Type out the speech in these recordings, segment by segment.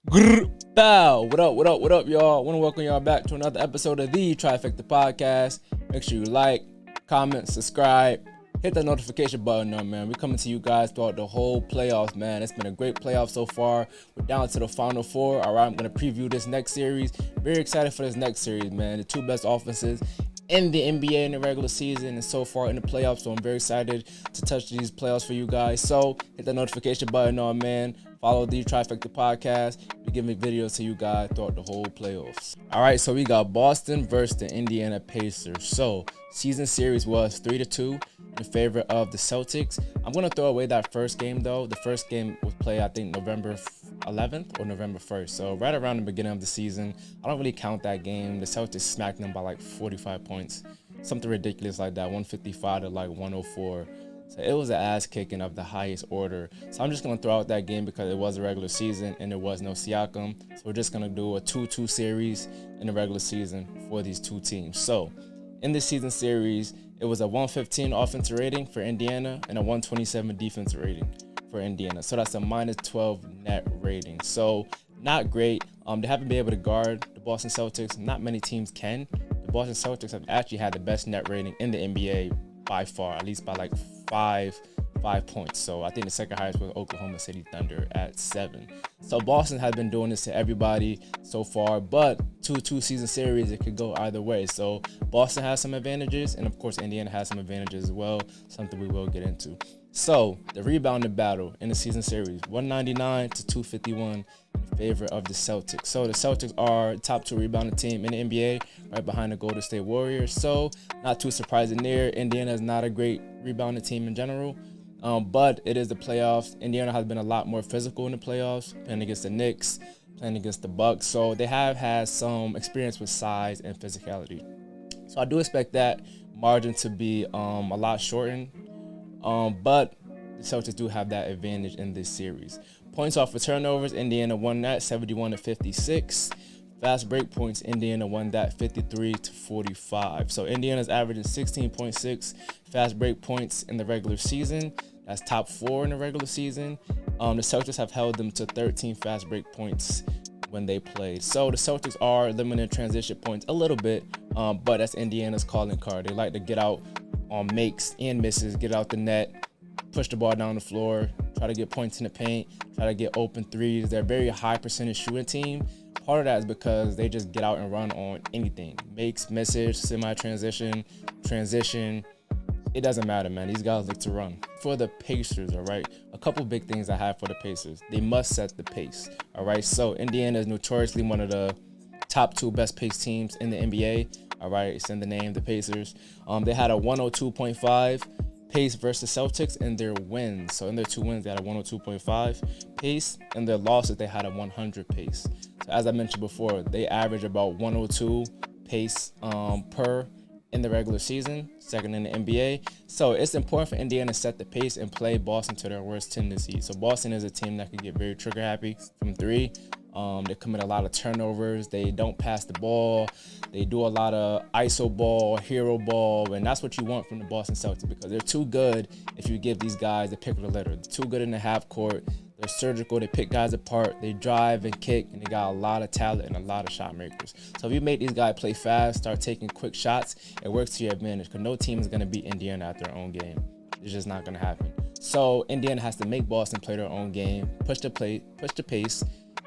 Bow. What up, y'all? I want to welcome y'all back to another episode of the Trifecta Podcast. Make sure you like, comment, subscribe, hit the notification button on, man. We're coming to you guys throughout the whole playoffs, man. It's been a great playoff so far. We're down to the final four. All right, I'm going to preview this next series. Very excited for this next series, man. The two best offenses in the NBA in the regular season and so far in the playoffs. So I'm very excited to touch these playoffs for you guys. So hit that notification button on, man. Follow the Trifecta Podcast. We giving videos to you guys throughout the whole playoffs. All right, so we got Boston versus the Indiana Pacers. So season series was 3-2 in favor of the Celtics. I'm going to throw away that first game, though. The first game was played, I think, November 11th or November 1st. So right around the beginning of the season. I don't really count that game. The Celtics smacked them by like 45 points. Something ridiculous like that, 155 to like 104. So it was an ass kicking of the highest order. So I'm just going to throw out that game because it was a regular season and there was no Siakam. So we're just going to do a 2-2 series in the regular season for these two teams. So in this season series, it was a 115 offensive rating for Indiana and a 127 defensive rating for Indiana. So that's a minus 12 net rating. So not great. They haven't been able to guard the Boston Celtics. Not many teams can. The Boston Celtics have actually had the best net rating in the NBA by far, at least by like five points. So I think the second highest was Oklahoma City Thunder at 7. So Boston has been doing this to everybody so far, but 2-2 season series, it could go either way. So Boston has some advantages, and of course Indiana has some advantages as well, something we will get into. So the rebounding battle in the season series, 199 to 251 in favor of the Celtics. So the Celtics are top 2 rebounding team in the NBA, right behind the Golden State Warriors. So not too surprising there. Indiana is not a great rebounding team in general, but it is the playoffs. Indiana has been a lot more physical in the playoffs, playing against the Knicks, playing against the Bucks. So they have had some experience with size and physicality. So I do expect that margin to be a lot shortened. But the Celtics do have that advantage in this series. Points off of turnovers, Indiana won that 71 to 56. Fast break points, Indiana won that 53 to 45. So Indiana's averaging 16.6 fast break points in the regular season. That's top 4 in the regular season. The Celtics have held them to 13 fast break points when they played. So the Celtics are limiting transition points a little bit, but that's Indiana's calling card. They like to get out on makes and misses, get out the net, push the ball down the floor, try to get points in the paint, try to get open threes. They're a very high percentage shooting team. Part of that is because they just get out and run on anything. Makes, misses, semi-transition, transition. It doesn't matter, man. These guys like to run. For the Pacers, all right, a couple big things I have for the Pacers. They must set the pace, all right? So Indiana is notoriously one of the top 2 best paced teams in the NBA. All right, it's in the name, the Pacers. They had a 102.5 pace versus Celtics in their wins. So in their 2 wins, they had a 102.5 pace. In their losses, they had a 100 pace. So as I mentioned before, they average about 102 pace per in the regular season, second in the NBA. So it's important for Indiana to set the pace and play Boston to their worst tendencies. So Boston is a team that can get very trigger happy from 3. They commit a lot of turnovers. They don't pass the ball. They do a lot of iso ball, hero ball, and that's what you want from the Boston Celtics because they're too good if you give these guys the pick of the litter. They're too good in the half court. They're surgical. They pick guys apart. They drive and kick, and they got a lot of talent and a lot of shot makers. So if you make these guys play fast, start taking quick shots, it works to your advantage because no team is going to beat Indiana at their own game. It's just not going to happen. So Indiana has to make Boston play their own game, push the pace,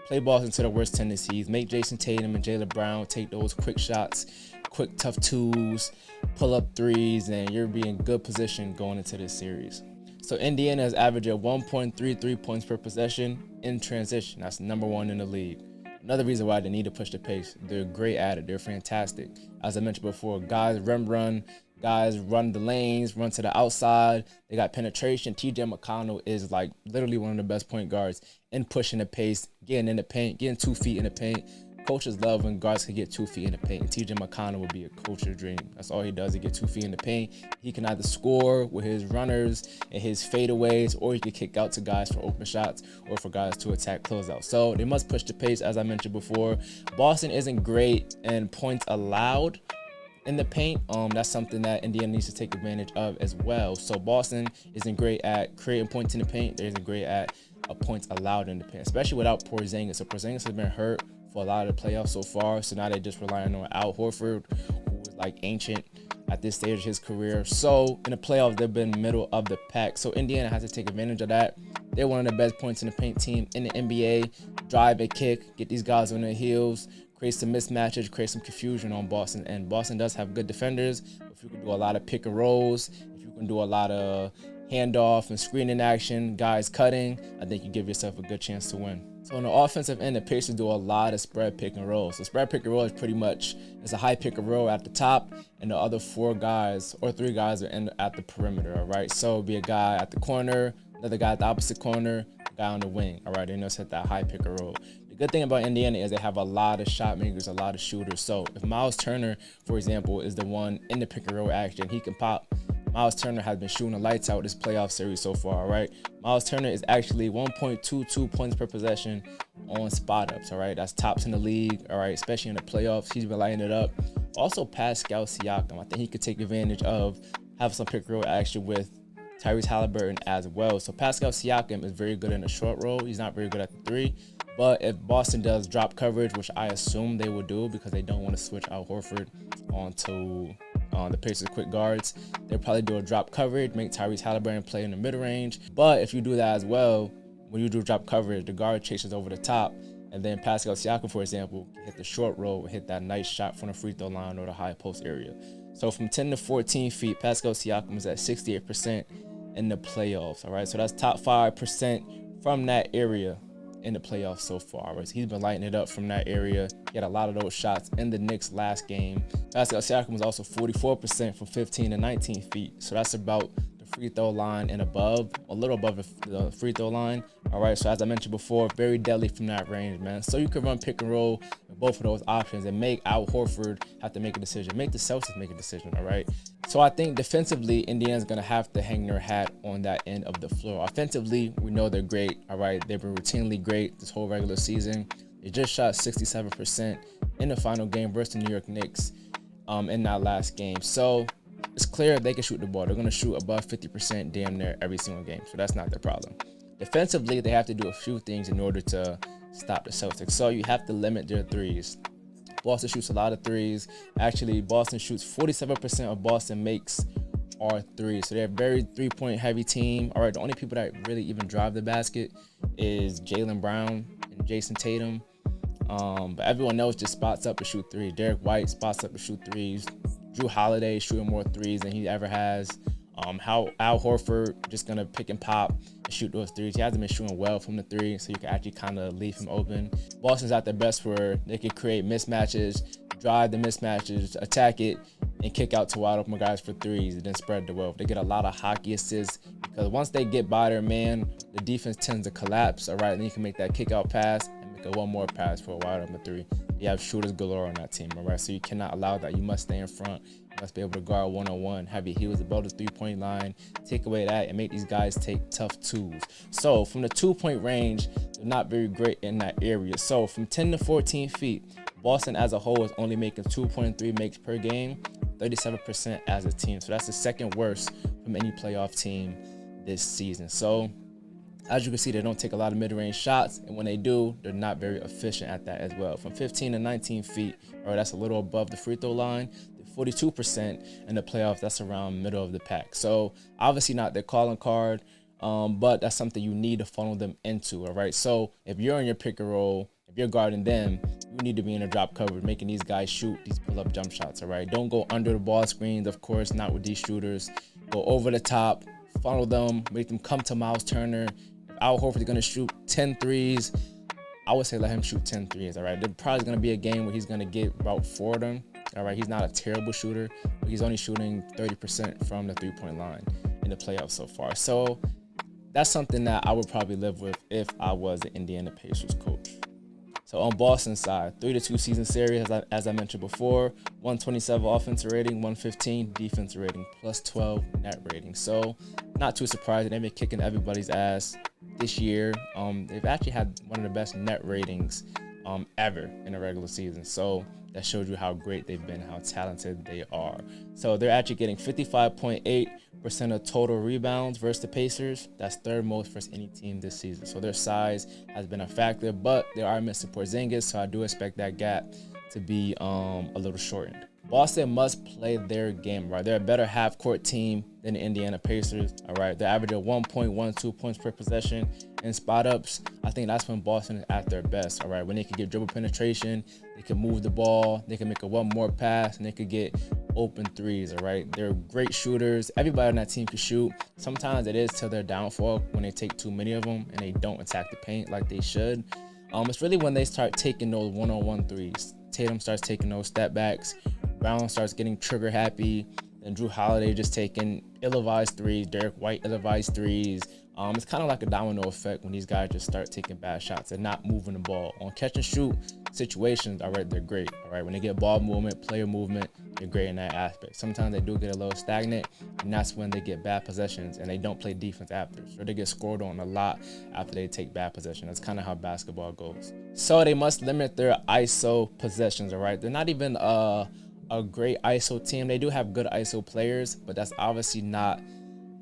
play Boston to their worst tendencies, make Jayson Tatum and Jaylen Brown take those quick shots, quick tough 2s, pull up 3s, and you'll be in good position going into this series. So Indiana has averaged 1.33 points per possession in transition. That's number 1 in the league. Another reason why they need to push the pace. They're great at it. They're fantastic. As I mentioned before, guys run. Guys run the lanes, run to the outside. They got penetration. TJ McConnell is like literally one of the best point guards in pushing the pace, getting in the paint, getting 2 feet in the paint. Coaches love when guards can get 2 feet in the paint. And TJ McConnell would be a coach's dream. That's all he does. He get 2 feet in the paint. He can either score with his runners and his fadeaways, or he can kick out to guys for open shots or for guys to attack closeouts. So they must push the pace, as I mentioned before. Boston isn't great in points allowed in the paint. That's something that Indiana needs to take advantage of as well. So Boston isn't great at creating points in the paint. They isn't great at of points allowed in the paint, especially without Porzingis. So Porzingis has been hurt for a lot of the playoffs so far. So now they're just relying on Al Horford, who is like ancient at this stage of his career. So in the playoffs, they've been middle of the pack. So Indiana has to take advantage of that. They're one of the best points in the paint team in the NBA. Drive and kick, get these guys on their heels, create some mismatches, create some confusion on Boston. And Boston does have good defenders. If you can do a lot of pick and rolls, if you can do a lot of handoff and screening action, guys cutting, I think you give yourself a good chance to win. So on the offensive end, the Pacers do a lot of spread pick and roll. So spread pick and roll is pretty much, it's a high pick and roll at the top, and the other 4 guys or 3 guys are at the perimeter, all right? So it'll be a guy at the corner, another guy at the opposite corner, a guy on the wing, all right? They know set that high pick and roll. The good thing about Indiana is they have a lot of shot makers, a lot of shooters. So if Miles Turner, for example, is the one in the pick and roll action, he can pop. Miles Turner has been shooting the lights out this playoff series so far, all right? Miles Turner is actually 1.22 points per possession on spot ups, all right? That's tops in the league, all right? Especially in the playoffs, he's been lighting it up. Also, Pascal Siakam, I think he could take advantage of having some pick and roll action with Tyrese Halliburton as well. So Pascal Siakam is very good in the short roll. He's not very good at the 3. But if Boston does drop coverage, which I assume they will do because they don't want to switch Al Horford onto the Pacers quick guards, they'll probably do a drop coverage, make Tyrese Halliburton play in the mid-range. But if you do that as well, when you do drop coverage, the guard chases over the top, and then Pascal Siakam, for example, hit the short roll, hit that nice shot from the free throw line or the high post area. So from 10 to 14 feet, Pascal Siakam is at 68% in the playoffs, all right? So that's top 5% from that area in the playoffs so far, right? So he's been lighting it up from that area. He had a lot of those shots in the Knicks last game. Pascal Siakam was also 44% from 15 to 19 feet. So that's about the free throw line and above, a little above the free throw line. All right, so as I mentioned before, very deadly from that range, man. So you can run pick and roll with both of those options and make Al Horford have to make a decision. Make the Celtics make a decision, all right? So I think defensively, Indiana's going to have to hang their hat on that end of the floor. Offensively, we know they're great, all right? They've been routinely great this whole regular season. They just shot 67% in the final game versus the New York Knicks in that last game. So it's clear they can shoot the ball. They're going to shoot above 50% damn near every single game. So that's not their problem. Defensively, they have to do a few things in order to stop the Celtics. So you have to limit their threes. Boston shoots a lot of threes. Actually, Boston shoots 47% of Boston makes are threes. So they're a very three-point heavy team. All right, the only people that really even drive the basket is Jaylen Brown and Jayson Tatum. But everyone else just spots up to shoot threes. Derek White spots up to shoot threes. Drew Holiday is shooting more threes than he ever has. How Al Horford just gonna pick and pop and shoot those threes. He hasn't been shooting well from the 3, so you can actually kind of leave him open. Boston's at their best where they can create mismatches, drive the mismatches, attack it, and kick out to wide open guys for threes, and then spread the wealth. They get a lot of hockey assists because once they get by their man, the defense tends to collapse. All right, then you can make that kick out pass and make a one more pass for a wide open 3. You have shooters galore on that team, all right? So you cannot allow that. You must stay in front. You must be able to guard one-on-one, have your heels above the three-point line, take away that, and make these guys take tough twos. So from the 2-point range, they're not very great in that area. So from 10 to 14 feet, Boston as a whole is only making 2.3 makes per game, 37% as a team. So that's the second worst from any playoff team this season. So as you can see, they don't take a lot of mid-range shots, and when they do, they're not very efficient at that as well. From 15 to 19 feet, or that's a little above the free throw line, 42% in the playoffs, that's around middle of the pack. So obviously not their calling card, but that's something you need to funnel them into, all right? So if you're in your pick and roll, if you're guarding them, you need to be in a drop coverage, making these guys shoot these pull-up jump shots, all right? Don't go under the ball screens, of course, not with these shooters. Go over the top, funnel them, make them come to Miles Turner. If Al Horford is going to shoot 10 threes, I would say let him shoot 10 threes, all right? There's probably going to be a game where he's going to get about 4 of them, all right? He's not a terrible shooter, but he's only shooting 30% from the three-point line in the playoffs so far. So that's something that I would probably live with if I was the Indiana Pacers coach. So on Boston's side, 3-2 season series, as I mentioned before, 127 offensive rating, 115 defensive rating, plus 12 net rating. So not too surprising. They've been kicking everybody's ass this year. They've actually had one of the best net ratings ever in a regular season. So that shows you how great they've been, how talented they are. So they're actually getting 55.8% of total rebounds versus the Pacers. That's third most versus any team this season. So their size has been a factor, but they are missing Porzingis, so I do expect that gap to be a little shortened. Boston must play their game, right? They're a better half-court team than the Indiana Pacers, all right? They're averaging 1.12 points per possession in spot-ups. I think that's when Boston is at their best, all right? When they can get dribble penetration, they can move the ball, they can make a one more pass, and they could get open threes, all right? They're great shooters. Everybody on that team can shoot. Sometimes it is to their downfall when they take too many of them and they don't attack the paint like they should. It's really when they start taking those one-on-one threes. Tatum starts taking those step backs. Brown starts getting trigger happy. Then Drew Holiday just taking ill-advised threes. Derek White ill-advised threes. It's kind of like a domino effect when these guys just start taking bad shots and not moving the ball. On catch and shoot situations, all right, they're great. All right, when they get ball movement, player movement, they're great in that aspect. Sometimes they do get a little stagnant, and that's when they get bad possessions and they don't play defense after. So they get scored on a lot after they take bad possession. That's kind of how basketball goes. So they must limit their ISO possessions, all right? They're not even a great ISO team. They do have good ISO players, but that's obviously not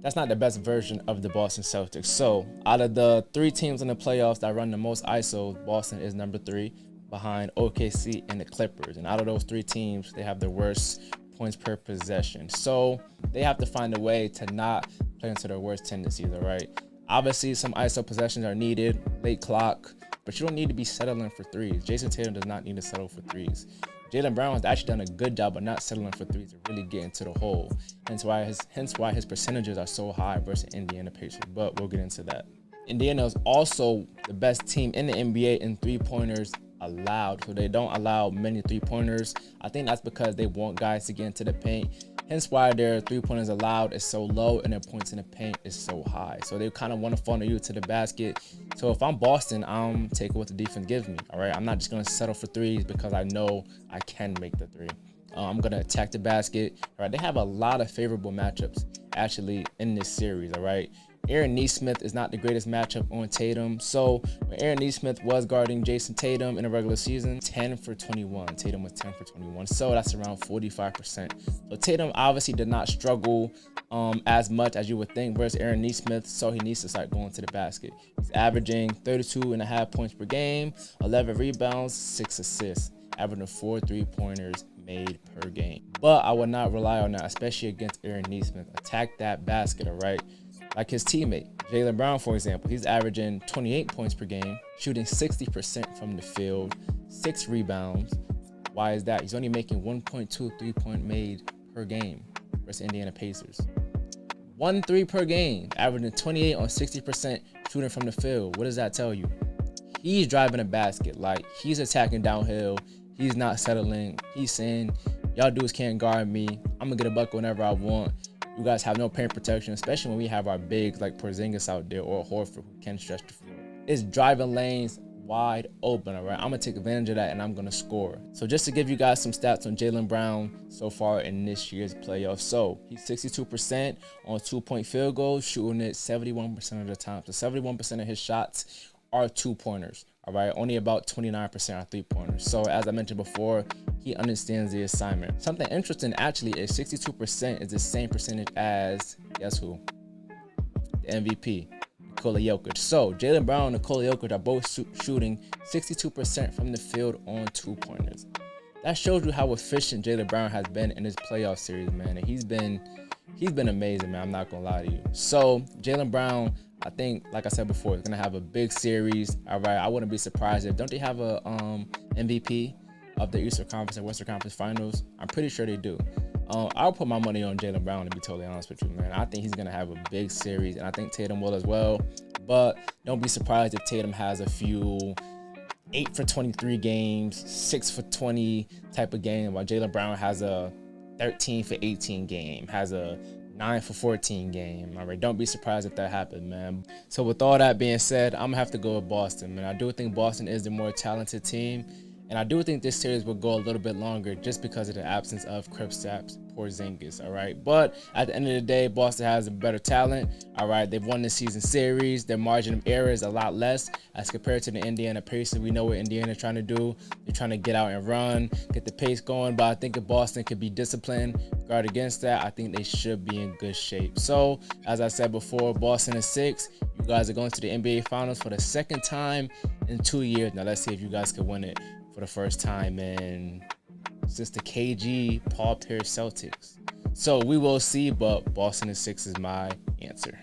the best version of the Boston Celtics. So out of the three teams in the playoffs that run the most ISO, Boston is number 3 behind OKC and the Clippers. And out of those three teams, they have the worst points per possession. So they have to find a way to not play into their worst tendencies, all right? Obviously, some ISO possessions are needed, late clock, but you don't need to be settling for threes. Jayson Tatum does not need to settle for threes. Jaylen Brown has actually done a good job of not settling for threes and really getting to the hole. Hence why his percentages are so high versus Indiana Pacers, but we'll get into that. Indiana is also the best team in the NBA in three-pointers allowed, so they don't allow many three-pointers. I think that's because they want guys to get into the paint. Hence why their three-pointers allowed is so low and their points in the paint is so high. So they kind of want to funnel you to the basket. So if I'm Boston, I'm taking what the defense gives me, all right? I'm not just going to settle for threes because I know I can make the three. I'm going to attack the basket, all right? They have a lot of favorable matchups actually in this series, all right? Aaron Nesmith is not the greatest matchup on Tatum. So when Aaron Nesmith was guarding Jayson Tatum in a regular season, 10 for 21. Tatum was 10 for 21. So that's around 45%. So Tatum obviously did not struggle as much as you would think versus Aaron Nesmith. So he needs to start going to the basket. He's averaging 32.5 points per game, 11 rebounds, 6 assists, averaging 4 3-pointers made per game. But I would not rely on that, especially against Aaron Nesmith. Attack that basket, all right? Like his teammate, Jaylen Brown, for example, he's averaging 28 points per game, shooting 60% from the field, 6 rebounds. Why is that? He's only making 1.2 3-point made per game versus Indiana Pacers. 1 3 per game, averaging 28 on 60% shooting from the field. What does that tell you? He's driving a basket. Like, he's attacking downhill. He's not settling. He's saying, y'all dudes can't guard me. I'm going to get a bucket whenever I want. You guys have no paint protection, especially when we have our bigs like Porzingis out there or Horford who can stretch the floor. It's driving lanes wide open, all right? I'm going to take advantage of that, and I'm going to score. So just to give you guys some stats on Jaylen Brown so far in this year's playoffs. So he's 62% on 2-point field goals, shooting it 71% of the time. So 71% of his shots are 2-pointers, all right? Only about 29% are 3-pointers. So as I mentioned before, he understands the assignment. Something interesting actually is 62% is the same percentage as, guess who? The MVP, Nikola Jokic. So Jaylen Brown and Nikola Jokic are both shooting 62% from the field on 2-pointers. That shows you how efficient Jaylen Brown has been in this playoff series, man. And he's been amazing, man. I'm not gonna lie to you. So Jaylen Brown, I think, like I said before, is gonna have a big series. All right, I wouldn't be surprised if don't they have a MVP of the Eastern Conference and Western Conference Finals? I'm pretty sure they do. I'll put my money on Jaylen Brown, to be totally honest with you, man. I think he's gonna have a big series, and I think Tatum will as well. But don't be surprised if Tatum has a few 8 for 23 games, 6 for 20 type of game, while Jaylen Brown has a 13 for 18 game, has a 9 for 14 game. All right, don't be surprised if that happened, man. So with all that being said, I'm gonna have to go with Boston, man. I do think Boston is the more talented team, and I do think this series will go a little bit longer just because of the absence of Kristaps Porzingis, all right? But at the end of the day, Boston has a better talent, all right? They've won the season series. Their margin of error is a lot less as compared to the Indiana Pacers. We know what Indiana is trying to do. They're trying to get out and run, get the pace going, but I think if Boston could be disciplined, guard against that, I think they should be in good shape. So, as I said before, Boston is 6. You guys are going to the NBA Finals for the second time in 2 years. Now, let's see if you guys can win it for the first time since the KG Paul Pierce Celtics. So we will see, but Boston is 6 is my answer.